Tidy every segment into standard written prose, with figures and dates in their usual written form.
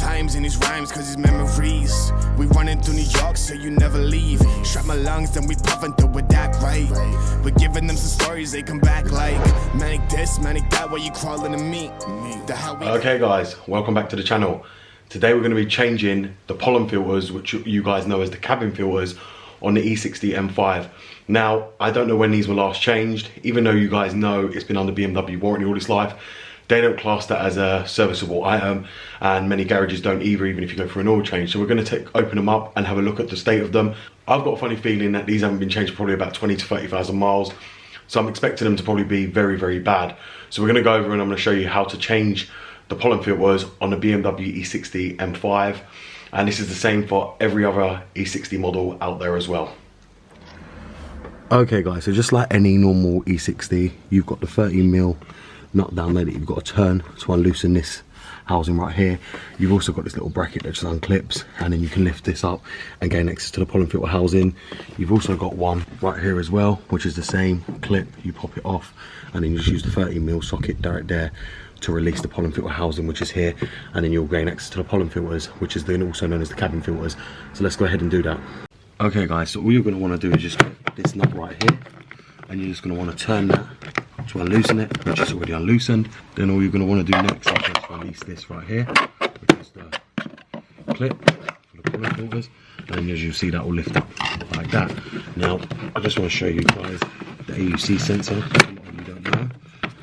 times in his rhymes, cause his memories. We running through New York, so you never leave. Strap my lungs, then we puffin' through with that right. But giving them some stories, they come back like manic this, manic that, while you crawling to me. Okay guys, welcome back to the channel. Today we're going to be changing the Pollen filters, which you guys know as the cabin filters, on the E60 M5. Now, I don't know when these were last changed, even though you guys know it's been under BMW warranty all its life. They don't class that as a serviceable item, and many garages don't either, even if you go for an oil change. So we're going to open them up and have a look at the state of them. I've got a funny feeling that these haven't been changed for probably about 20 to 30,000 miles. So I'm expecting them to probably be very, very bad. So we're going to go over and I'm going to show you how to change the Pollen filters on the BMW E60 M5. And this is the same for every other E60 model out there as well. Okay guys, so just like any normal E60, you've got the 13mm nut down there that you've got to turn to unloosen this housing right here. You've also got this little bracket that just unclips, and then you can lift this up and gain access to the pollen filter housing. You've also got one right here as well, which is the same clip. You pop it off and then you just use the 13mm socket direct there to release the pollen filter housing, which is here, and then you'll gain access to the pollen filters, which is then also known as the cabin filters. So let's go ahead and do that. Okay guys, so all you're going to want to do is just get this nut right here, and you're just going to want to turn that to unloosen it, which is already unloosened. Then all you're going to want to do next is just release this right here, which is the clip for the pollen filters, and as you'll see, that will lift up like that. Now I just want to show you guys the AUC sensor, a lot of you don't know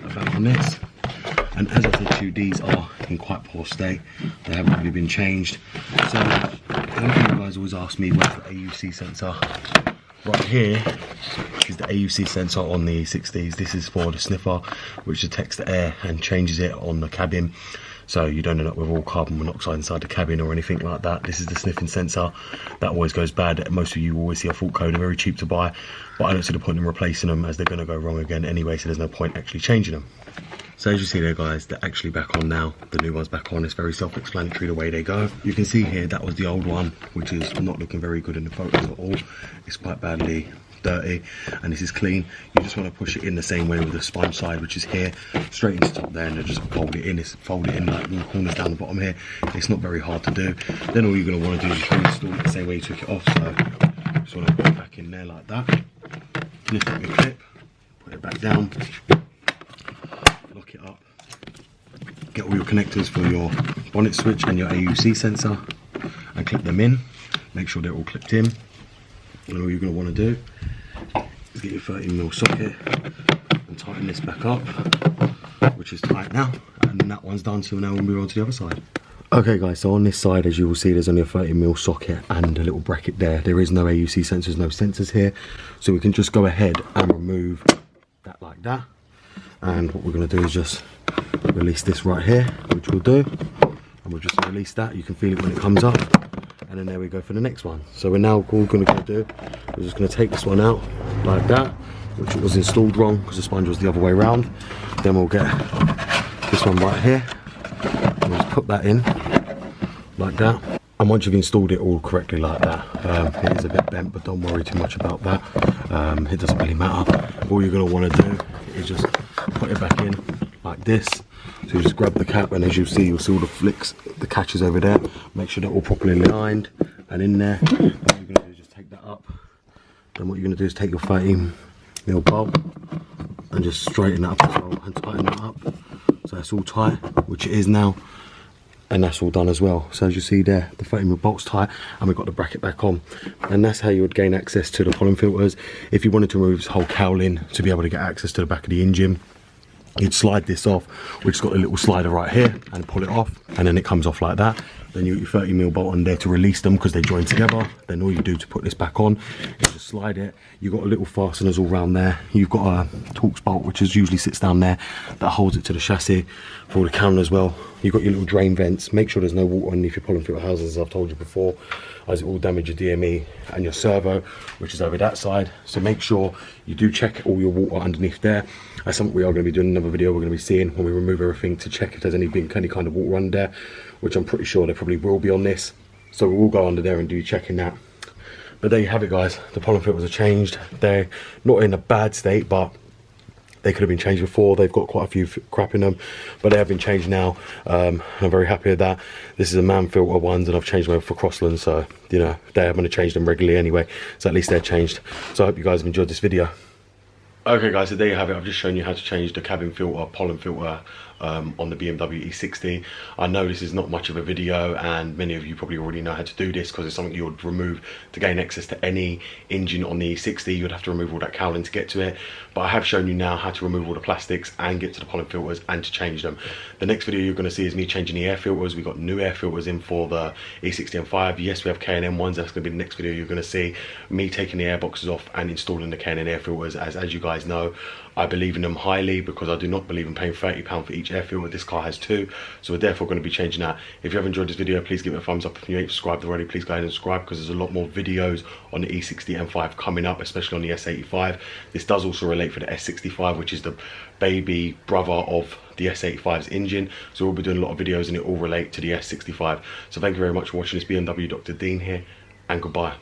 about on this. And as I said to you, these are in quite poor state. They haven't really been changed. So one thing you guys always ask me, where's the AUC sensor? Right here is the AUC sensor on the E60s. This is for the sniffer, which detects the air and changes it on the cabin, so you don't end up with all carbon monoxide inside the cabin or anything like that. This is the sniffing sensor. That always goes bad. Most of you always see a fault code. They're very cheap to buy, but I don't see the point in replacing them, as they're going to go wrong again anyway, so there's no point actually changing them. So as you see there guys, they're actually back on now. The new one's back on. It's very self-explanatory the way they go. You can see here that was the old one, which is not looking very good in the photos at all. It's quite badly dirty, and this is clean. You just want to push it in the same way with the sponge side, which is here, straight into the top there, and then just fold it in. It's folded in like the corners down the bottom here. It's not very hard to do. Then all you're going to want to do is just reinstall it the same way you took it off. So just want to put it back in there like that. Lift up your clip, put it back down. Lock it up, get all your connectors for your bonnet switch and your AUC sensor and clip them in. Make sure they're all clipped in. And all you're going to want to do is get your 13mm socket and tighten this back up, which is tight now, and that one's done. So now we'll move on to the other side. Okay guys, so on this side, as you will see, there's only a 13mm socket and a little bracket there. There is no AUC sensors, no sensors here, so we can just go ahead and remove that like that. And what we're going to do is just release this right here, which we'll do, and we'll just release that. You can feel it when it comes up, and then there we go for the next one. So we're now all going to do, we're just going to take this one out like that, which was installed wrong because the sponge was the other way around. Then we'll get this one right here, and we'll just put that in like that. And once you've installed it all correctly like that, it is a bit bent, but don't worry too much about that. It doesn't really matter. All you're going to want to do is just put it back in like this. So you just grab the cap, and as you see, you'll see all the flicks, the catches over there. Make sure they're all properly aligned and in there. What you're going to do is just take that up. Then what you're going to do is take your 13mm bolt and just straighten that up as well and tighten that up. So it's all tight, which it is now. And that's all done as well. So as you see there, the 13mm bolt's tight, and we've got the bracket back on. And that's how you would gain access to the pollen filters. If you wanted to remove this whole cowling to be able to get access to the back of the engine, you'd slide this off, which has got a little slider right here, and pull it off, and then it comes off like that. Then you get your 13mm bolt on there to release them because they join together. Then all you do to put this back on is just slide it. You've got a little fasteners all around there. You've got a Torx bolt, which usually sits down there, that holds it to the chassis for the camera as well. You've got your little drain vents. Make sure there's no water underneath your pollen filter houses, as I've told you before, as it will damage your DME and your servo, which is over that side. So make sure you do check all your water underneath there. That's something we are going to be doing another video we're going to be seeing when we remove everything, to check if there's any kind of water under there, which I'm pretty sure there probably will be on this. So we will go under there and do checking that. But there you have it guys, the pollen filters are changed. They're not in a bad state, but They could have been changed before. They've got quite a few crap in them, but they have been changed now. I'm very happy with that. This is a man filter ones, and I've changed them over for Crossland, so you know I'm going to change them regularly anyway, so at least they're changed. So I hope you guys have enjoyed this video. Okay guys, so there you have it. I've just shown you how to change the cabin filter, pollen filter on the BMW E60. I know this is not much of a video, and many of you probably already know how to do this because it's something you would remove to gain access to any engine on the E60. You would have to remove all that cowling to get to it, but I have shown you now how to remove all the plastics and get to the pollen filters and to change them. The next video you're going to see is me changing the air filters. We've got new air filters in for the E60 M5. Yes, we have K&N ones. That's going to be the next video you're going to see. Me taking the air boxes off and installing the K&N air filters. As you guys know, I believe in them highly because I do not believe in paying £30 for each air filter. This car has two, so we're therefore going to be changing that. If you have enjoyed this video, please give it a thumbs up. If you ain't subscribed already, please go ahead and subscribe, because there's a lot more videos on the E60 M5 coming up, especially on the S85. This does also relate for the S65, which is the baby brother of the S85's engine, so we'll be doing a lot of videos and it all relate to the S65. So thank you very much for watching this. BMW Dr. Dean here, and goodbye.